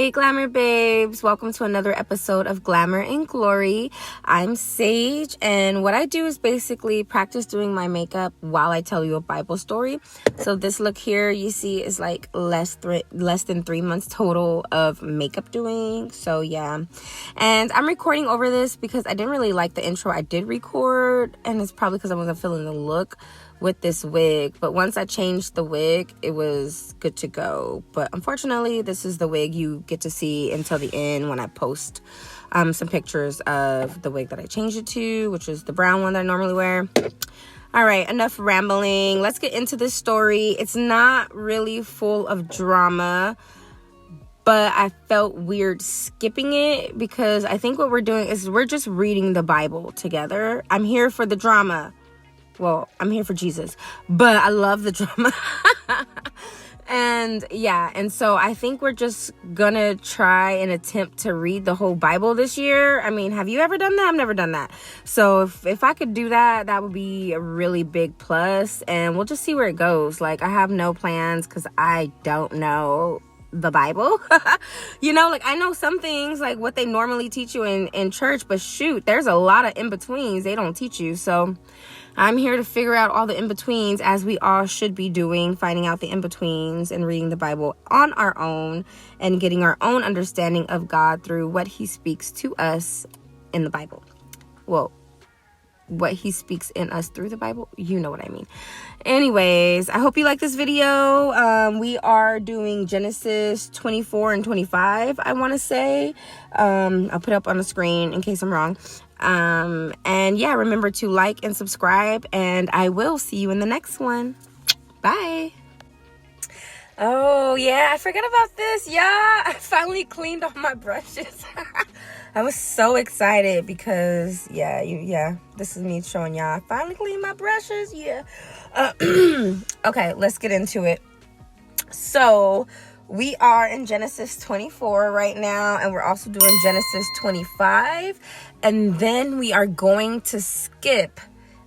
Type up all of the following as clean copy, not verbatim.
Hey Glamour babes, welcome to another episode of Glamour and Glory. I'm Sage, and what I do is basically practice doing my makeup while I tell you a Bible story. So this look here you see is like less than 3 months total of makeup doing. So yeah, and I'm recording over this because I didn't really like the intro I did record, and it's probably because I wasn't feeling the look with this wig. But once I changed the wig, it was good to go. But unfortunately, this is the wig you get to see until the end when I post some pictures of the wig that I changed it to, which is the brown one that I normally wear. All right, enough rambling. Let's get into this story. It's not really full of drama, but I felt weird skipping it because I think what we're doing is we're just reading the Bible together. I'm here for the drama. Well, I'm here for Jesus, but I love the drama. And yeah, and so I think we're just gonna try and attempt to read the whole Bible this year. I mean, have you ever done that? I've never done that. So if I could do that, that would be a really big plus, and we'll just see where it goes. Like, I have no plans because I don't know the Bible. You know, like, I know some things, like what they normally teach you in church, but shoot, there's a lot of in-betweens they don't teach you. So I'm here to figure out all the in-betweens, as we all should be doing, finding out the in-betweens and reading the Bible on our own and getting our own understanding of God through what he speaks to us in the Bible. Well, what he speaks in us through the Bible, you know what I mean. Anyways, I hope you like this video. We are doing Genesis 24 and 25, I want to say. I'll put it up on the screen in case I'm wrong. And yeah, remember to like and subscribe, and I will see you in the next one. Bye. Oh yeah, I forgot about this. Yeah, I finally cleaned all my brushes. I was so excited because yeah, this is me showing y'all I finally cleaned my brushes. Yeah. Okay, let's get into it. So we are in Genesis 24 right now, and we're also doing Genesis 25. And then we are going to skip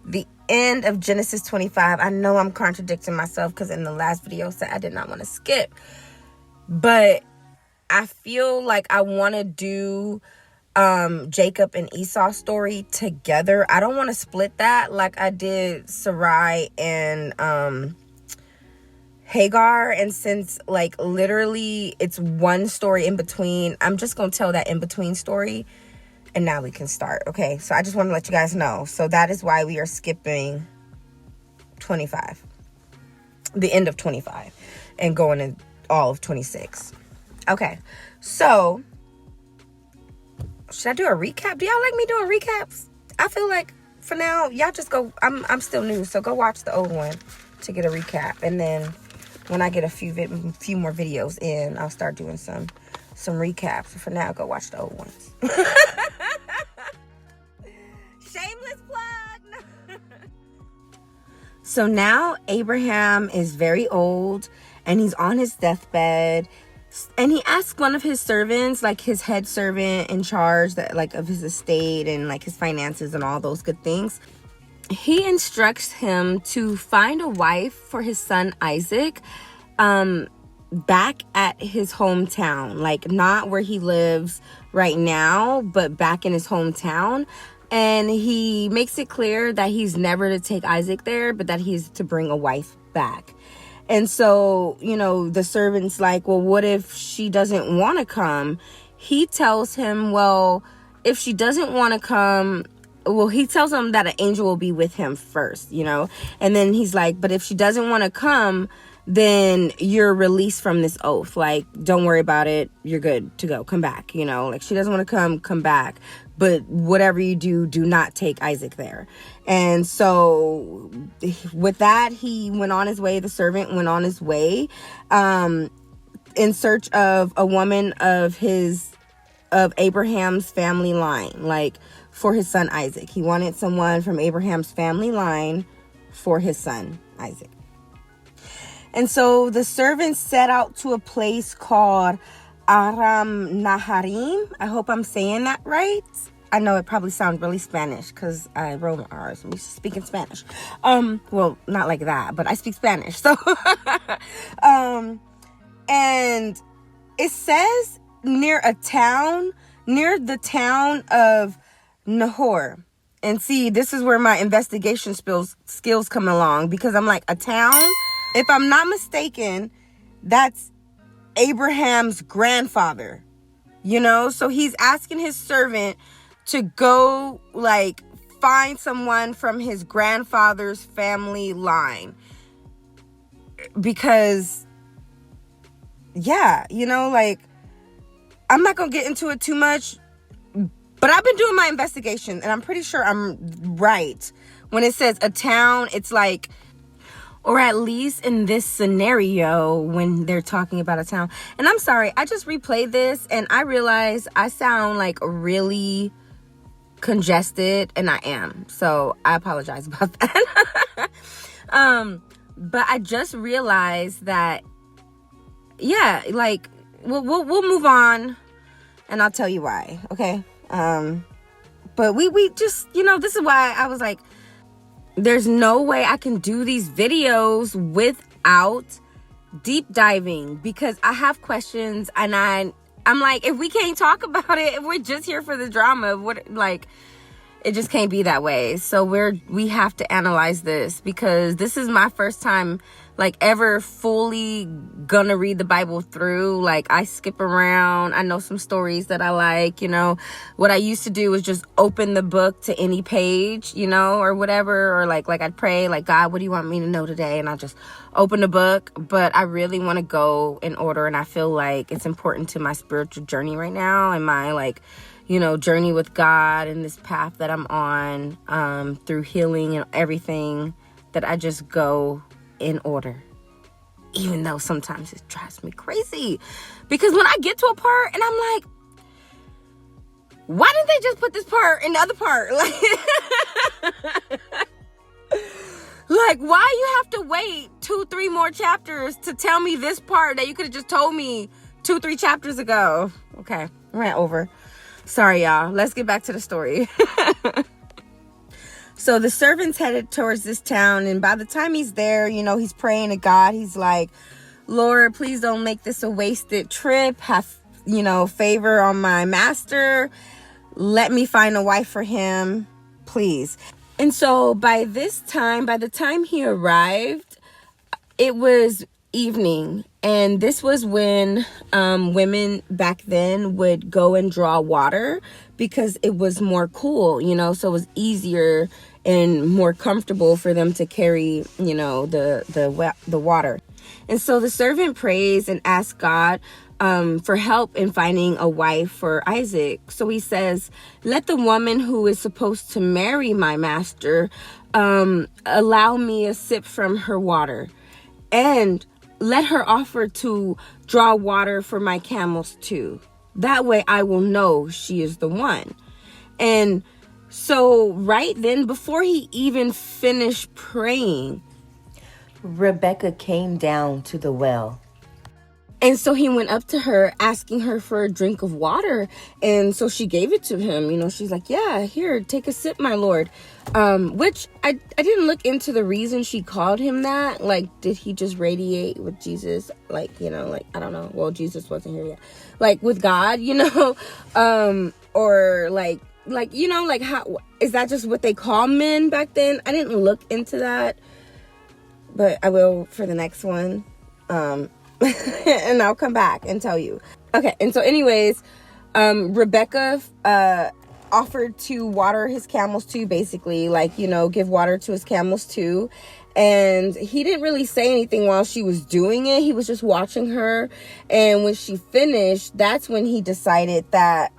the end of Genesis 25. I know I'm contradicting myself because in the last video I said I did not want to skip. But I feel like I want to do Jacob and Esau story together. I don't want to split that like I did Sarai and Hagar, and since like literally it's one story in between, I'm just gonna tell that in between story, and now we can start. Okay, so I just want to let you guys know. So that is why we are skipping 25, the end of 25, and going in all of 26. Okay, so should I do a recap? Do y'all like me doing recaps? I feel like for now y'all just go. I'm still new, so go watch the old one to get a recap, and then when I get a few more videos in, I'll start doing some recaps. For now, go watch the old ones. Shameless plug. So now Abraham is very old, and he's on his deathbed, and he asks one of his servants, like his head servant in charge that like of his estate and like his finances and all those good things. He instructs him to find a wife for his son Isaac, back at his hometown, like not where he lives right now, but back in his hometown. And he makes it clear that he's never to take Isaac there, but that he's to bring a wife back. And so, you know, the servant's like, well, what if she doesn't want to come? He tells him, well, if she doesn't want to come, well, he tells him that an angel will be with him first, you know. And then he's like, but if she doesn't want to come, then you're released from this oath. Like, don't worry about it. You're good to go. Come back, you know. Like, she doesn't want to come back. But whatever you do, do not take Isaac there. And so with that, he went on his way. The servant went on his way in search of a woman of Abraham's family line, like for his son Isaac. He wanted someone from Abraham's family line for his son Isaac. And so the servants set out to a place called Aram Naharim. I hope I'm saying that right. I know it probably sounds really Spanish because I wrote my R's. I'm used to speaking Spanish. Well, not like that, but I speak Spanish. So, and it says near the town of Nahor. And see, this is where my investigation skills come along, because I'm like, a town? If I'm not mistaken, that's Abraham's grandfather, So he's asking his servant to go, like, find someone from his grandfather's family line. Because, yeah, like, I'm not going to get into it too much, but I've been doing my investigation, and I'm pretty sure I'm right. When it says a town, it's like, or at least in this scenario, when they're talking about a town. And I'm sorry, I just replayed this, and I realized I sound like really congested, and I am. So I apologize about that. But I just realized that, yeah, like, we'll move on, and I'll tell you why, okay? But we just, this is why I was like, there's no way I can do these videos without deep diving, because I have questions, and I'm like, if we can't talk about it, if we're just here for the drama, it just can't be that way. So we have to analyze this, because this is my first time, like, ever fully gonna read the Bible through. Like, I skip around. I know some stories that I like, What I used to do was just open the book to any page, or whatever. Or like I'd pray, like, God, what do you want me to know today? And I'll just open the book. But I really want to go in order. And I feel like it's important to my spiritual journey right now, and my, like, journey with God, and this path that I'm on, through healing and everything, that I just go in order, even though sometimes it drives me crazy, because when I get to a part and I'm like, why didn't they just put this part in the other part? Like, why you have to wait 2-3 more chapters to tell me this part that you could have just told me 2-3 chapters ago? Okay, rant over. Sorry, y'all. Let's get back to the story. So the servant's headed towards this town, and by the time he's there, he's praying to God. He's like, Lord, please don't make this a wasted trip. Have, favor on my master. Let me find a wife for him, please. And so by the time he arrived, it was evening. And this was when women back then would go and draw water, because it was more cool, so it was easier and more comfortable for them to carry, the water. And so the servant prays and asks God for help in finding a wife for Isaac. So he says, let the woman who is supposed to marry my master allow me a sip from her water, and let her offer to draw water for my camels too. That way I will know she is the one. And so right then, before he even finished praying, Rebecca came down to the well. And so he went up to her, asking her for a drink of water. And so she gave it to him. She's like, yeah, here, take a sip, my Lord. Which I didn't look into the reason she called him that. Like, did he just radiate with Jesus? Like, I don't know. Well, Jesus wasn't here yet. Like, with God, or like how, is that just what they call men back then? I didn't look into that, but I will for the next one. And I'll come back and tell you. Okay, and so anyways, Rebecca offered to water his camels too, basically, like, give water to his camels too. And he didn't really say anything while she was doing it. He was just watching her. And when she finished, that's when he decided that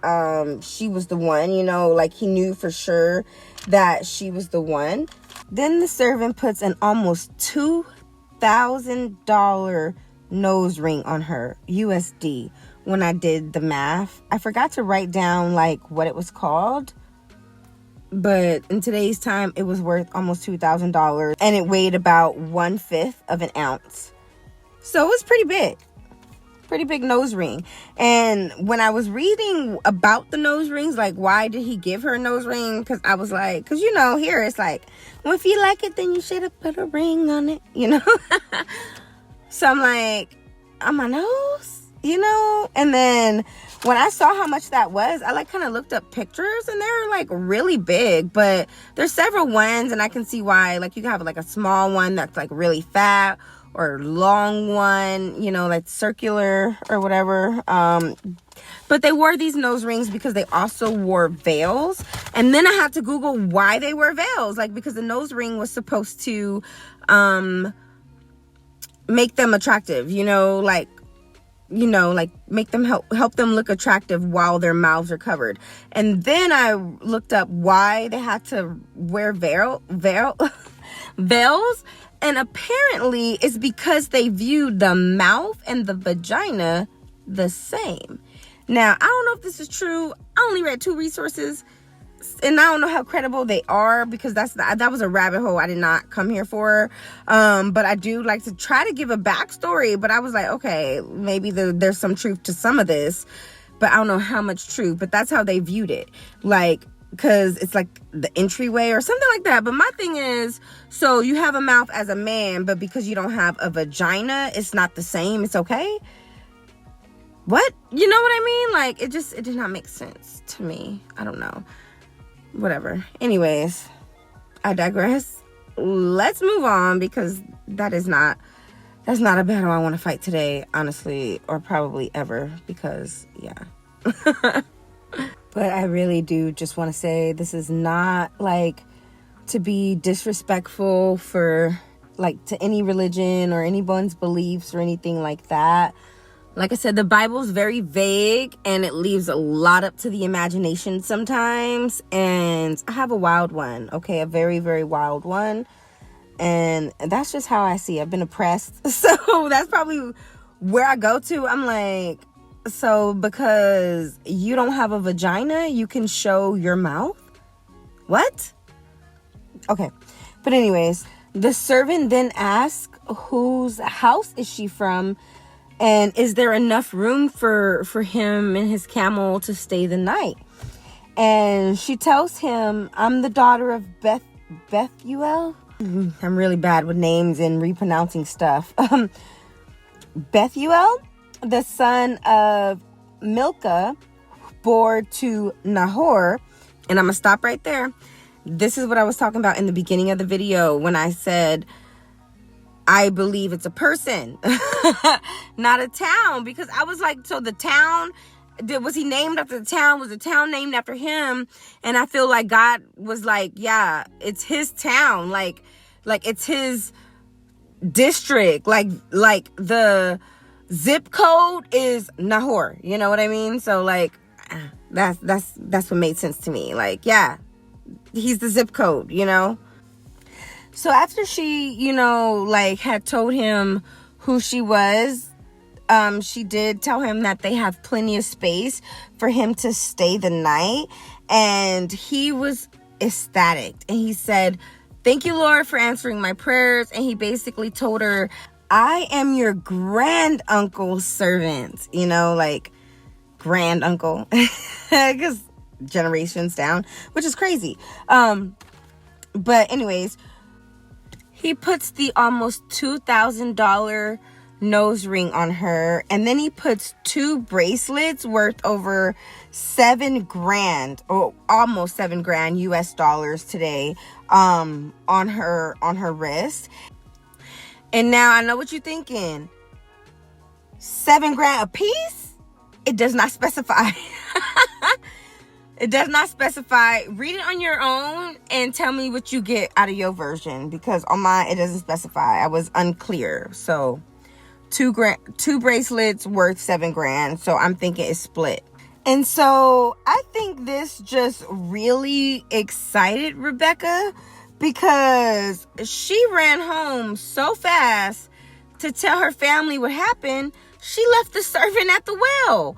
she was the one, like he knew for sure that she was the one. Then the servant puts an almost $2,000 nose ring on her, USD. When I did the math, I forgot to write down like what it was called, but in today's time it was worth almost $2,000, and it weighed about 1/5 of an ounce. So it was pretty big nose ring. And when I was reading about the nose rings, like why did he give her a nose ring, because I was like, because here it's like, well, if you like it, then you should have put a ring on it, So I'm like, on my nose? you know? And then when I saw how much that was, I like kind of looked up pictures, and they're like really big, but there's several ones, and I can see why. Like you can have like a small one that's like really fat, or long one, you know, like circular or whatever. But they wore these nose rings because they also wore veils. And then I had to Google why they wore veils. Like, because the nose ring was supposed to make them attractive, like make them help them look attractive while their mouths are covered. And then I looked up why they had to wear veils. And apparently it's because they viewed the mouth and the vagina the same. Now, I don't know if this is true. I only read 2 resources, and I don't know how credible they are, because that was a rabbit hole I did not come here for. But I do like to try to give a backstory. But I was like, okay, maybe there's some truth to some of this, but I don't know how much truth. But that's how they viewed it, like, because it's like the entryway or something like that. But my thing is, so you have a mouth as a man, but because you don't have a vagina, it's not the same. It's okay. What? You know what I mean? Like, it did not make sense to me. I don't know. Whatever. Anyways, I digress. Let's move on, because that's not a battle I want to fight today, honestly, or probably ever, because yeah. But I really do just want to say, this is not like to be disrespectful for like to any religion or anyone's beliefs or anything like that. Like I said, the Bible's very vague, and it leaves a lot up to the imagination sometimes. And I have a wild one, okay? A very, very wild one. And that's just how I see it. I've been oppressed. So that's probably where I go to. I'm like, so because you don't have a vagina, you can show your mouth? What? Okay. But anyways, the servant then asked, whose house is she from? And is there enough room for him and his camel to stay the night? And she tells him, I'm the daughter of Bethuel. I'm really bad with names and repronouncing stuff. Bethuel, the son of Milcah, bore to Nahor. And I'm going to stop right there. This is what I was talking about in the beginning of the video when I said, I believe it's a person, not a town. Because I was like, so the town, was he named after the town? Was the town named after him? And I feel like God was like, yeah, it's his town. Like it's his district. Like the zip code is Nahor. You know what I mean? So like, that's what made sense to me. Like, yeah, he's the zip code, So after she, had told him who she was, she did tell him that they have plenty of space for him to stay the night. And he was ecstatic. And he said, thank you, Lord, for answering my prayers. And he basically told her, I am your grand uncle's servant, like grand uncle, because generations down, which is crazy. But anyways, he puts the almost $2,000 nose ring on her, and then he puts 2 bracelets worth over $7,000, or almost $7,000 US dollars today, on her wrist. And now I know what you're thinking. $7,000 a piece? It does not specify. It does not specify. Read it on your own and tell me what you get out of your version, because on mine it doesn't specify. I was unclear. So 2 bracelets worth $7,000. So I'm thinking it's split. And so I think this just really excited Rebecca, because she ran home so fast to tell her family what happened. She left the servant at the well.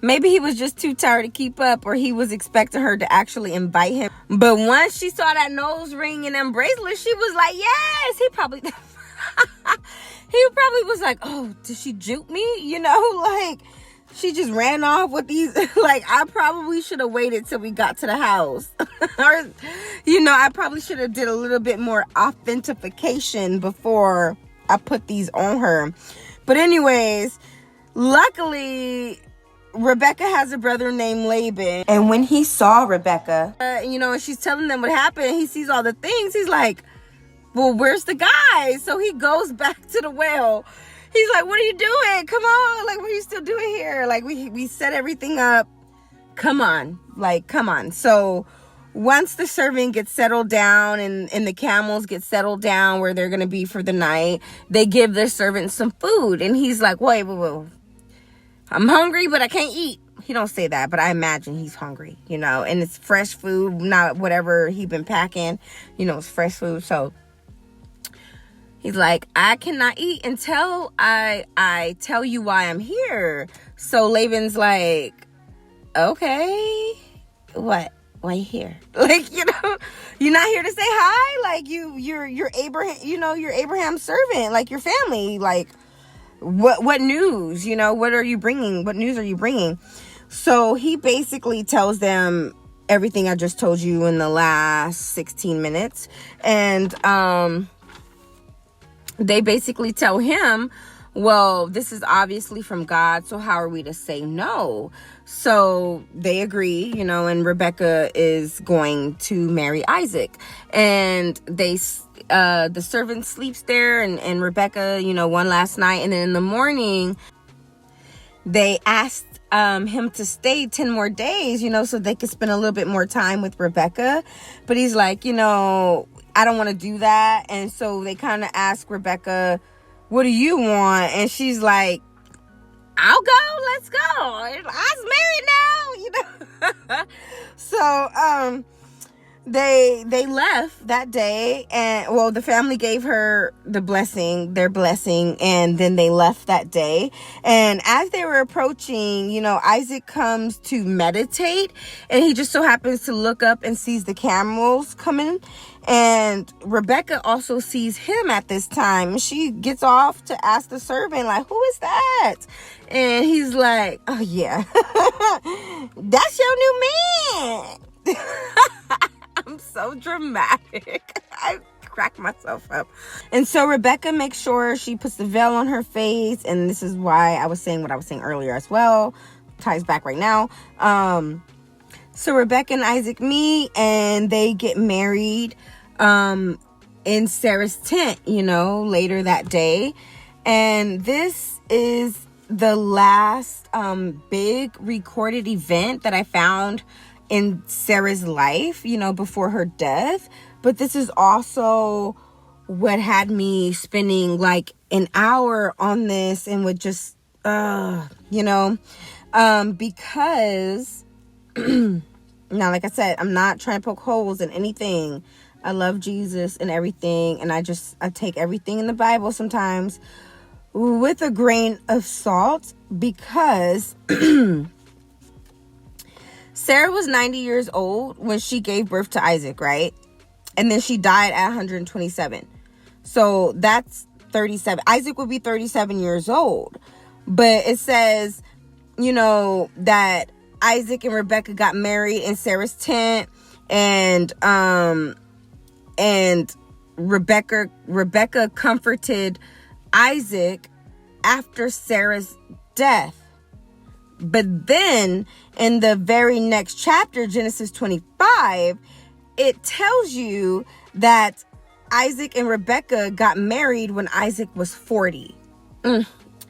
Maybe he was just too tired to keep up, or he was expecting her to actually invite him. But once she saw that nose ring and them bracelets, she was like, yes. He probably was like, oh, did she juke me? Like, she just ran off with these. Like, I probably should have waited till we got to the house. Or, I probably should have did a little bit more authentication before I put these on her. But anyways, Luckily, Rebecca has a brother named Laban. And when he saw Rebecca, And she's telling them what happened. He sees all the things. He's like, well, where's the guy? So he goes back to the well. He's like, what are you doing? Come on. Like, what are you still doing here? Like, we set everything up. Come on. Like, come on. So once the servant gets settled down and the camels get settled down where they're going to be for the night, they give their servant some food. And he's like, wait. I'm hungry, but I can't eat. He don't say that, but I imagine he's hungry, and it's fresh food, not whatever he been packing, it's fresh food. So he's like, I cannot eat until I tell you why I'm here. So Laban's like, okay, what? Why you here? Like, you're not here to say hi. Like you're Abraham, you're Abraham's servant, like your family, like, what news, what are you bringing? What news are you bringing? So he basically tells them everything I just told you in the last 16 minutes. And they basically tell him, well, this is obviously from God, so how are we to say no? So they agree, and Rebecca is going to marry Isaac. And the servant sleeps there, and Rebecca, one last night. And then in the morning, they asked him to stay 10 more days, so they could spend a little bit more time with Rebecca. But he's like, I don't want to do that. And so they kind of ask Rebecca, what do you want? And she's like, I'll go. Let's go. I was married now, So, they left that day, and the family gave her their blessing, and then they left that day. And as they were approaching, Isaac comes to meditate, and he just so happens to look up and sees the camels coming. And Rebecca also sees him at this time. She gets off to ask the servant, like, who is that? And he's like, oh yeah, that's your new man. I'm so dramatic. I crack myself up. And so Rebecca makes sure she puts the veil on her face. And this is why I was saying what I was saying earlier as well. Ties back right now. So Rebecca and Isaac meet, and they get married in Sarah's tent, later that day. And this is the last big recorded event that I found in Sarah's life, before her death. But this is also what had me spending like an hour on this, and would just because now, like I said, I'm not trying to poke holes in anything. I love Jesus and everything, and I take everything in the Bible sometimes with a grain of salt, because Sarah was 90 years old when she gave birth to Isaac, right? And then she died at 127. So that's 37. Isaac would be 37 years old. But it says, that Isaac and Rebecca got married in Sarah's tent, and Rebecca comforted Isaac after Sarah's death. But then in the very next chapter, Genesis 25, it tells you that Isaac and Rebecca got married when Isaac was 40.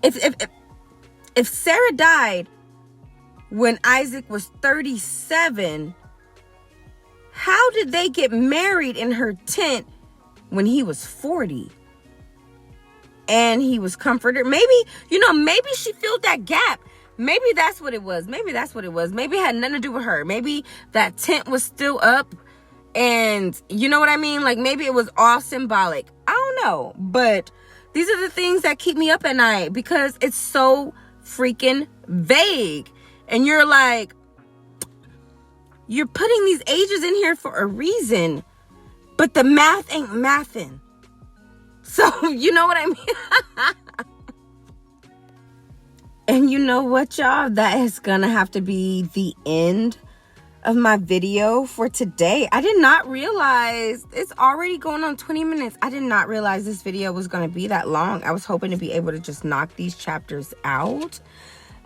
If Sarah died when Isaac was 37, how did they get married in her tent when he was 40? And he was comforted. Maybe she filled that gap. Maybe that's what it was. Maybe it had nothing to do with her. Maybe that tent was still up, and you know what I mean? Like, maybe it was all symbolic. I don't know. But these are the things that keep me up at night, because it's so freaking vague. And you're like, you're putting these ages in here for a reason, but the math ain't mathing. So, you know what I mean? And you know what, y'all? That is gonna have to be the end of my video for today. I did not realize it's already going on 20 minutes. I did not realize this video was going to be that long. I was hoping to be able to just knock these chapters out.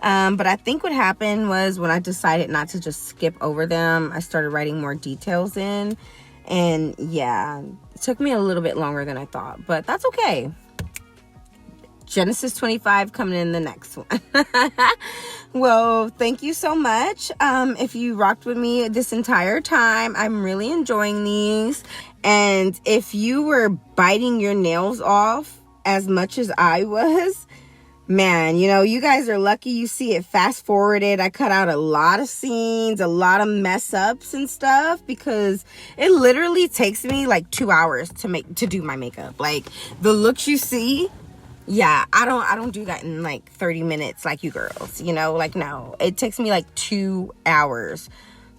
But I think what happened was when I decided not to just skip over them, I started writing more details in. And yeah, it took me a little bit longer than I thought, but that's okay. Genesis 25 coming in the next one. Well, thank you so much. If you rocked with me this entire time, I'm really enjoying these. And if you were biting your nails off as much as I was, man, you know, you guys are lucky you see it fast forwarded. I cut out a lot of scenes, a lot of mess ups and stuff, because it literally takes me like 2 hours to do my makeup. Like the looks you see, yeah, I don't do that in like 30 minutes like you girls, you know, like no, it takes me like 2 hours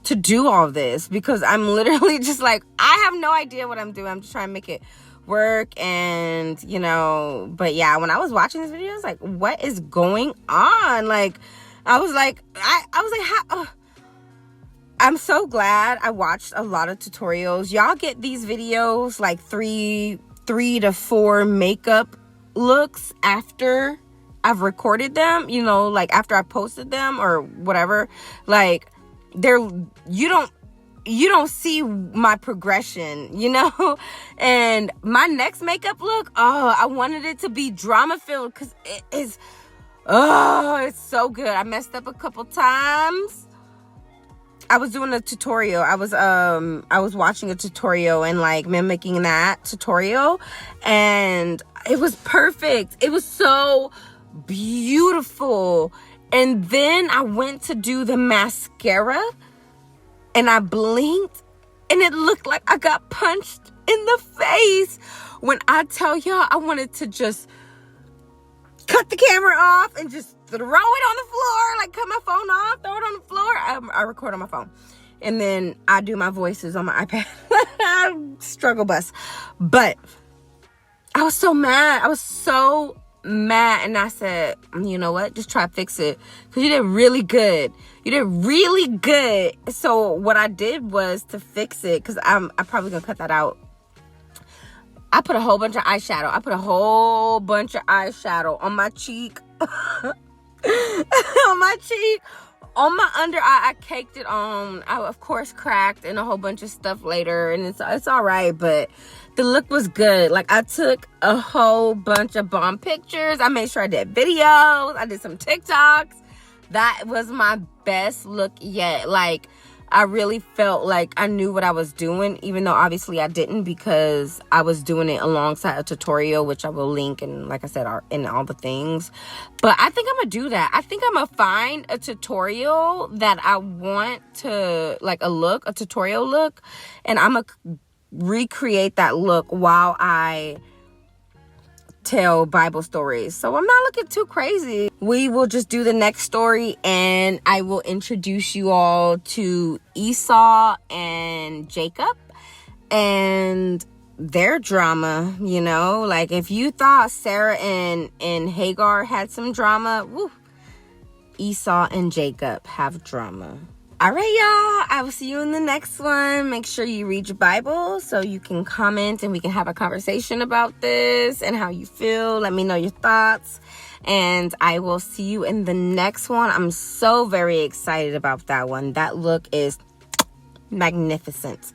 to do all this, because I'm literally just like, I have no idea what I'm doing. I'm just trying to make it work. And you know, but yeah, when I was watching this video, I was like, what is going on? Like I was like how I'm so glad I watched a lot of tutorials. Y'all get these videos like three to four makeup looks after I've recorded them, you know, like after I posted them or whatever. Like you don't see my progression, you know. And my next makeup look, oh, I wanted it to be drama filled, because it is, oh, it's so good. I messed up a couple times. I was doing a tutorial. I was watching a tutorial and like mimicking that tutorial, and it was perfect. It was so beautiful. And then I went to do the mascara, and I blinked, and it looked like I got punched in the face. When I tell y'all, I wanted to just cut the camera off and just throw it on the floor, like cut my phone off, throw it on the floor. I record on my phone, and then I do my voices on my iPad. Struggle bus. But I was so mad. I was so mad, and I said, you know what, just try to fix it, because you did really good. You did really good. So what I did was to fix it, because I'm probably gonna cut that out. I put a whole bunch of eyeshadow. On my cheek. On my cheek. On my under eye, I caked it on. I, of course, cracked and a whole bunch of stuff later. And it's all right, but the look was good. Like, I took a whole bunch of bomb pictures. I made sure I did videos. I did some TikToks. That was my best look yet. Like, I really felt like I knew what I was doing, even though obviously I didn't, because I was doing it alongside a tutorial, which I will link, and like I said, are in all the things. But I think I'm gonna do that. I think I'm gonna find a tutorial that I want to, like a tutorial look, and I'm gonna recreate that look while I tell Bible stories. So I'm not looking too crazy. We will just do the next story, and I will introduce you all to Esau and Jacob and their drama. You know, like if you thought Sarah and Hagar had some drama, woo, Esau and Jacob have drama. All right, y'all. I will see you in the next one. Make sure you read your Bible so you can comment and we can have a conversation about this and how you feel. Let me know your thoughts. And I will see you in the next one. I'm so very excited about that one. That look is magnificent.